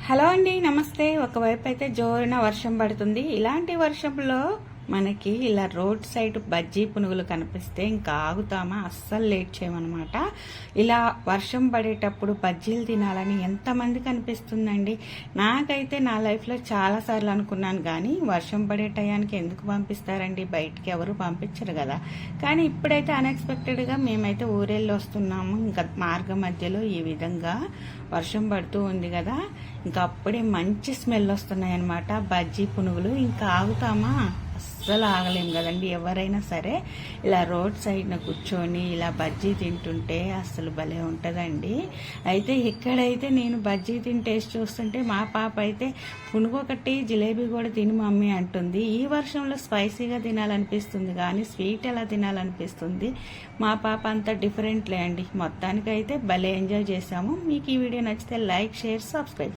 Hello అండి, నమస్తే. ఒకవైపు అయితే జోరున వర్షం పడుతుంది. ఇలాంటి వర్షంలో మనకి ఇలా రోడ్ సైడ్ బజ్జీ పునుగులు కనిపిస్తే ఇంకా ఆగుతామా? అస్సలు లేట్ చేయమన్నమాట. ఇలా వర్షం పడేటప్పుడు బజ్జీలు తినాలని ఎంతమంది కనిపిస్తుందండి. నాకైతే నా లైఫ్లో చాలాసార్లు అనుకున్నాను, కానీ వర్షం పడే టయానికి ఎందుకు పంపిస్తారండి, బయటికి ఎవరు పంపించరు కదా. కానీ ఇప్పుడైతే అన్ఎక్స్పెక్టెడ్గా మేమైతే ఊరెళ్ళి వస్తున్నాము. ఇంకా మార్గ మధ్యలో ఈ విధంగా వర్షం పడుతూ ఉంది కదా, ఇంకా అప్పుడే మంచి స్మెల్ వస్తున్నాయి అన్నమాట బజ్జీ పునుగులు. ఇంకా ఆగుతామా? అస్సలు ఆగలేం కదండి. ఎవరైనా సరే ఇలా రోడ్ సైడ్న కూర్చొని ఇలా బజ్జీ తింటుంటే అస్సలు భలే ఉంటుందండి. అయితే ఇక్కడైతే నేను బజ్జీ తిని టేస్ట్ చూస్తుంటే మా పాప అయితే పునుగు ఒకటి జిలేబీ కూడా తిని మమ్మీ అంటుంది. ఈ వర్షంలో స్పైసీగా తినాలనిపిస్తుంది కానీ స్వీట్ ఎలా తినాలనిపిస్తుంది. మా పాప అంతా డిఫరెంట్లే అండి. మొత్తానికైతే భలే ఎంజాయ్ చేసాము. మీకు ఈ వీడియో నచ్చితే లైక్, షేర్, సబ్స్క్రైబ్.